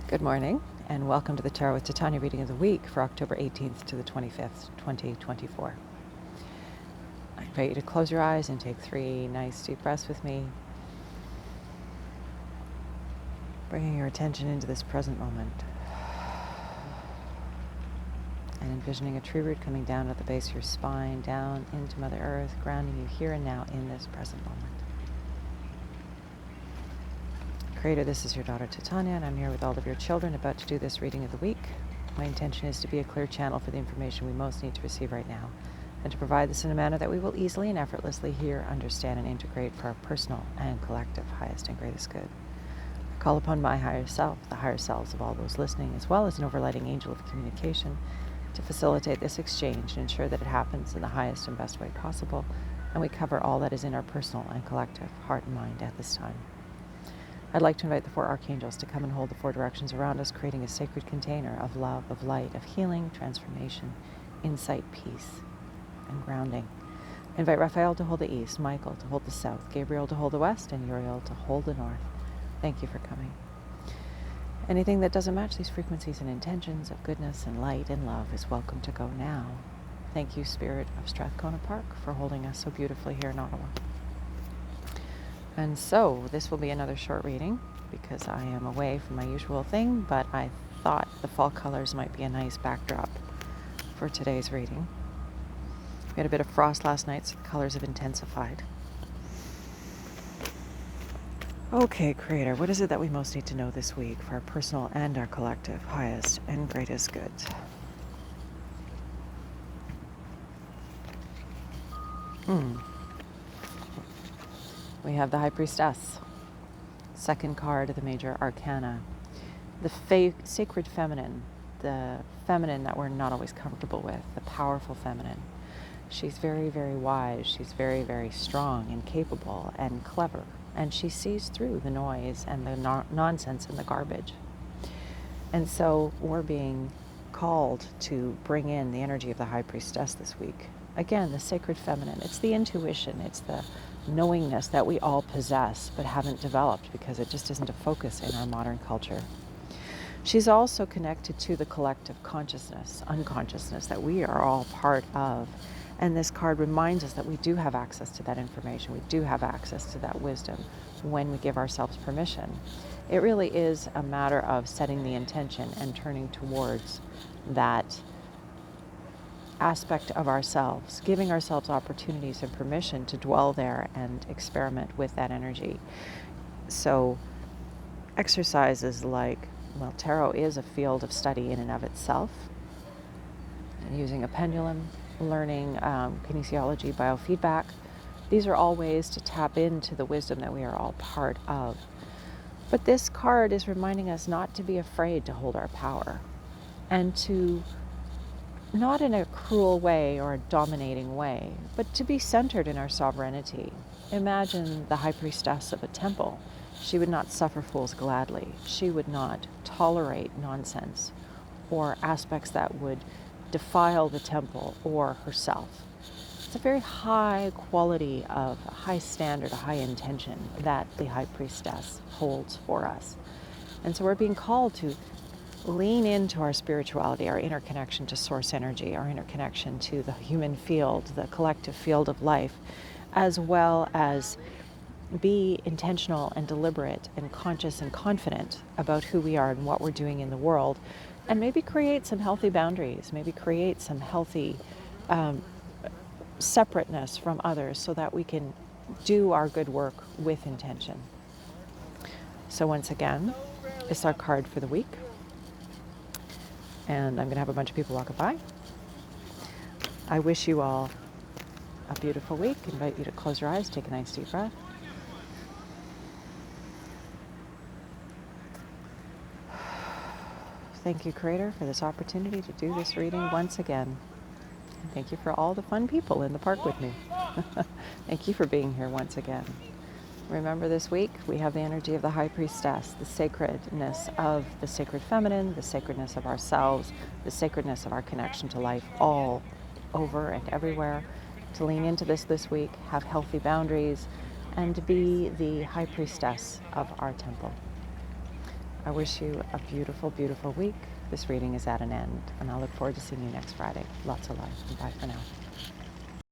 Good morning, and welcome to the Tarot with Titania reading of the week for October 18th to the 25th, 2024. I invite you to close your eyes and take 3 nice deep breaths with me, bringing your attention into this present moment, and envisioning a tree root coming down at the base of your spine, down into Mother Earth, grounding you here and now in this present moment. Creator, this is your daughter Titania, and I'm here with all of your children about to do this reading of the week. My intention is to be a clear channel for the information we most need to receive right now, and to provide this in a manner that we will easily and effortlessly hear, understand, and integrate for our personal and collective highest and greatest good. I call upon my higher self, the higher selves of all those listening, as well as an overlighting angel of communication, to facilitate this exchange and ensure that it happens in the highest and best way possible, and we cover all that is in our personal and collective heart and mind at this time. I'd like to invite the 4 archangels to come and hold the 4 directions around us, creating a sacred container of love, of light, of healing, transformation, insight, peace, and grounding. I invite Raphael to hold the east, Michael to hold the south, Gabriel to hold the west, and Uriel to hold the north. Thank you for coming. Anything that doesn't match these frequencies and intentions of goodness and light and love is welcome to go now. Thank you, Spirit of Strathcona Park, for holding us so beautifully here in Ottawa. And so this will be another short reading because I am away from my usual thing, but I thought the fall colors might be a nice backdrop for today's reading. We had a bit of frost last night, so the colors have intensified. Okay, Creator, what is it that we most need to know this week for our personal and our collective highest and greatest good? We have the High Priestess, second card of the major arcana. The sacred feminine, the feminine that we're not always comfortable with, the powerful feminine. She's very, very wise. She's very, very strong and capable and clever. And she sees through the noise and the nonsense and the garbage. And so we're being called to bring in the energy of the High Priestess this week. Again, the sacred feminine. It's the intuition. It's the knowingness that we all possess but haven't developed because it just isn't a focus in our modern culture. She's also connected to the collective consciousness, unconsciousness that we are all part of. And this card reminds us that we do have access to that information. We do have access to that wisdom when we give ourselves permission. It really is a matter of setting the intention and turning towards that aspect of ourselves, giving ourselves opportunities and permission to dwell there and experiment with that energy. So exercises like, tarot is a field of study in and of itself. And using a pendulum, learning kinesiology, biofeedback, these are all ways to tap into the wisdom that we are all part of. But this card is reminding us not to be afraid to hold our power and to, not in a cruel way or a dominating way, but to be centered in our sovereignty. Imagine the High Priestess of a temple. She would not suffer fools gladly. She would not tolerate nonsense or aspects that would defile the temple or herself. It's a very high quality of a high standard, a high intention that the High Priestess holds for us. And so we're being called to lean into our spirituality, our interconnection to source energy, our interconnection to the human field, the collective field of life, as well as be intentional and deliberate and conscious and confident about who we are and what we're doing in the world, and maybe create some healthy boundaries, maybe create some healthy separateness from others so that we can do our good work with intention. So once again, it's our card for the week. And I'm going to have a bunch of people walking by. I wish you all a beautiful week. I invite you to close your eyes, take a nice deep breath. Thank you, Creator, for this opportunity to do this reading once again. And thank you for all the fun people in the park with me. Thank you for being here once again. Remember, this week we have the energy of the High Priestess, the sacredness of the sacred feminine, the sacredness of ourselves, the sacredness of our connection to life all over and everywhere. To lean into this week, have healthy boundaries, and to be the High Priestess of our temple. I wish you a beautiful, beautiful week. This reading is at an end, and I look forward to seeing you next Friday. Lots of love, and bye for now.